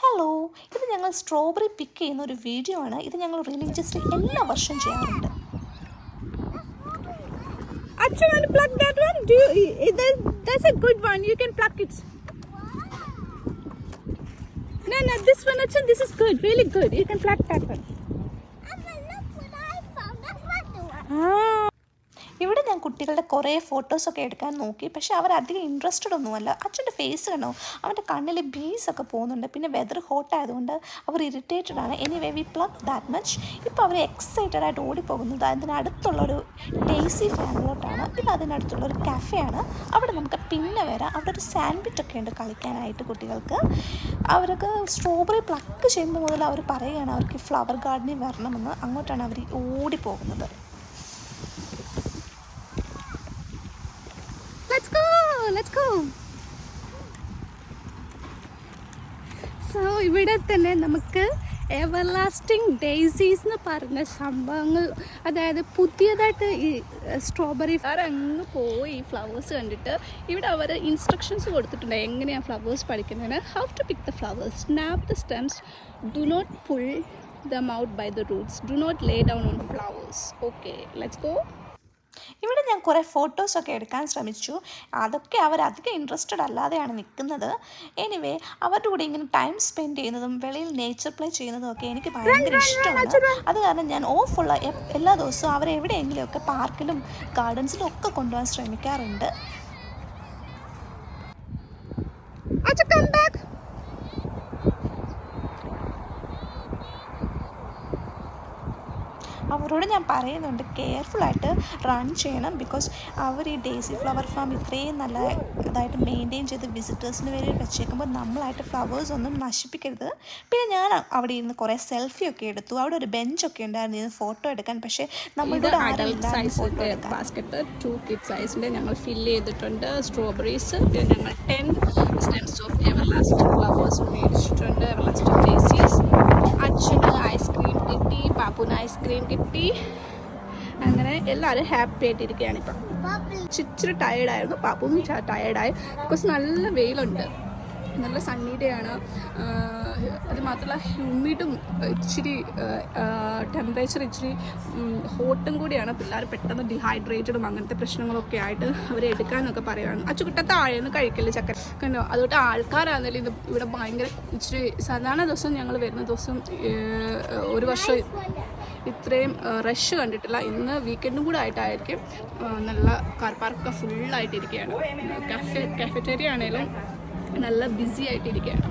Hello, ഇത് ഞങ്ങൾ strawberry പിക്ക് ചെയ്യുന്ന ഒരു വീഡിയോ ആണ്. ഇത് ഞങ്ങൾ റിലീജിയസ്ലി എല്ലാ വർഷവും ചെയ്യാറുണ്ട്. Acha, want to pluck that one? That's a good one. You can pluck it. No, this one, Acha, this is good. Really good. You can pluck that one. Look what I found. That's not the one. Ah. ഇവിടെ ഞാൻ കുട്ടികളുടെ കുറേ ഫോട്ടോസൊക്കെ എടുക്കാൻ നോക്കി, പക്ഷേ അവരധികം interested ഒന്നുമല്ല. അച്ഛൻ്റെ ഫേസ് കണ്ടോ, അവൻ്റെ കണ്ണിൽ ബീസൊക്കെ പോകുന്നുണ്ട്. പിന്നെ വെതർ ഹോട്ട് ആയതുകൊണ്ട് അവർ ഇറിറ്റേറ്റഡ് ആണ്. Anyway we plug that much. ഇപ്പോൾ അവർ എക്സൈറ്റഡ് ആയിട്ട് ഓടിപ്പോകുന്നത് അതിനടുത്തുള്ളൊരു ഡെയ്സി ഫാമിലോട്ടാണ്. ഇത് അതിനടുത്തുള്ളൊരു കഫേയാണ്. അവിടെ നമുക്ക് പിന്നെ വരാം. അവിടെ ഒരു സാൻഡ്വിച്ചൊക്കെ ഉണ്ട് കളിക്കാനായിട്ട് കുട്ടികൾക്ക്. അവർക്ക് സ്ട്രോബെറി പ്ലക്ക് ചെയ്യുമ്പോൾ മുതൽ അവർ പറയുകയാണ് അവർക്ക് ഫ്ലവർ ഗാർഡനിൽ വരണമെന്ന്. അങ്ങോട്ടാണ് അവർ ഓടിപ്പോകുന്നത്. Let's go. So ഇവിടെ തന്നെ നമുക്ക് എവർലാസ്റ്റിംഗ് ഡെയ്സീസ് എന്ന് പറഞ്ഞ സംഭവങ്ങൾ, അതായത് പുതിയതായിട്ട് ഈ സ്ട്രോബെറി അങ്ങ് പോയി ഈ ഫ്ലവേഴ്സ് കണ്ടിട്ട് ഇവിടെ അവർ ഇൻസ്ട്രക്ഷൻസ് കൊടുത്തിട്ടുണ്ട് എങ്ങനെയാണ് ഫ്ലവേഴ്സ് പഠിക്കുന്നതിന്. How to pick the flowers, snap the stems, do not pull them out by the roots, do not lay down on flowers. Okay, let's go. ഇവിടെ ഞാൻ കുറേ ഫോട്ടോസൊക്കെ എടുക്കാൻ ശ്രമിച്ചു. അതൊക്കെ അവരധികം ഇൻട്രസ്റ്റഡ് അല്ലാതെയാണ് നിൽക്കുന്നത്. എനിവേ അവരുടെ കൂടെ ഇങ്ങനെ ടൈം സ്പെൻഡ് ചെയ്യുന്നതും വെളിയിൽ നേച്ചർ പ്ലേ ചെയ്യുന്നതും ഒക്കെ എനിക്ക് ഭയങ്കര ഇഷ്ടമാണ്. അത് കാരണം ഞാൻ ഓഫുള്ള എല്ലാ ദിവസവും അവരെ എവിടെയെങ്കിലുമൊക്കെ പാർക്കിലും ഗാർഡൻസിലും ഒക്കെ കൊണ്ടുപോകാൻ ശ്രമിക്കാറുണ്ട്. അവരോട് ഞാൻ പറയുന്നുണ്ട് കെയർഫുള്ളായിട്ട് റൺ ചെയ്യണം. ബിക്കോസ് അവർ ഈ ഡേസി ഫ്ലവർ ഫാം ഇത്രയും നല്ല ഇതായിട്ട് മെയിൻറ്റെയിൻ ചെയ്ത് വിസിറ്റേഴ്സിന് വേണ്ടി വെച്ചേക്കുമ്പോൾ നമ്മളായിട്ട് ഫ്ലവേഴ്സ് ഒന്നും നശിപ്പിക്കരുത്. പിന്നെ ഞാൻ അവിടെ ഇരുന്ന് കുറേ സെൽഫിയൊക്കെ എടുത്തു. അവിടെ ഒരു ബെഞ്ചൊക്കെ ഉണ്ടായിരുന്നു ഇരുന്ന് ഫോട്ടോ എടുക്കാൻ. പക്ഷേ നമ്മളുടെ ബാസ്ക്കറ്റ് 2 കിഡ് സൈസിൻ്റെ ഞങ്ങൾ ഫില്ല് ചെയ്തിട്ടുണ്ട് സ്ട്രോബെറീസ്. പിന്നെ ഞങ്ങൾ 10 സ്റ്റെംസ് ഓഫ് എവർലാസ്റ്റിംഗ് ഫ്ലവേഴ്സ് മേടിച്ചിട്ടുണ്ട്, എവർലാസ്റ്റിംഗ് ഡേസീസ്. അച്ഛന് ഐസ്ക്രീം കിട്ടി, പാപ്പുന് ഐസ്ക്രീം കിട്ടി. അങ്ങനെ എല്ലാവരും ഹാപ്പി ആയിട്ടിരിക്കുകയാണ്. ഇപ്പം ഇച്ചിരി ടയേർഡായിരുന്നു, പാപ്പും ടയേർഡായി. ബിക്കോസ് നല്ല വെയിലുണ്ട്, നല്ല സണ്ണി ഡേ ആണ്. അത് മാത്രമല്ല ഹ്യൂമിഡും ഇച്ചിരി ടെമ്പറേച്ചർ ഇച്ചിരി ഹോട്ടും കൂടിയാണ്. പിള്ളേർ പെട്ടെന്ന് ഡിഹൈഡ്രേറ്റഡും അങ്ങനത്തെ പ്രശ്നങ്ങളൊക്കെ ആയിട്ട് അവരെ എടുക്കാനൊക്കെ പറയുകയാണ്. അച്ചുകുട്ട താഴേന്ന് കഴിക്കല് ചക്കര കണ്ടോ. അതുകൊണ്ട് ആൾക്കാരാണെങ്കിലും ഇത് ഇവിടെ ഭയങ്കര ഇച്ചിരി സാധാരണ ദിവസം ഞങ്ങൾ വരുന്ന ദിവസം ഒരു വർഷം ഇത്രയും റഷ് കണ്ടിട്ടില്ല. ഇന്ന് വീക്കെൻഡും കൂടെ ആയിട്ടായിരിക്കും. നല്ല കാർ പാർക്കൊക്കെ ഫുള്ളായിട്ടിരിക്കുകയാണ്. കഫറ്റേറിയ ആണെങ്കിലും നല്ല ബിസി ആയിട്ടിരിക്കുകയാണ്.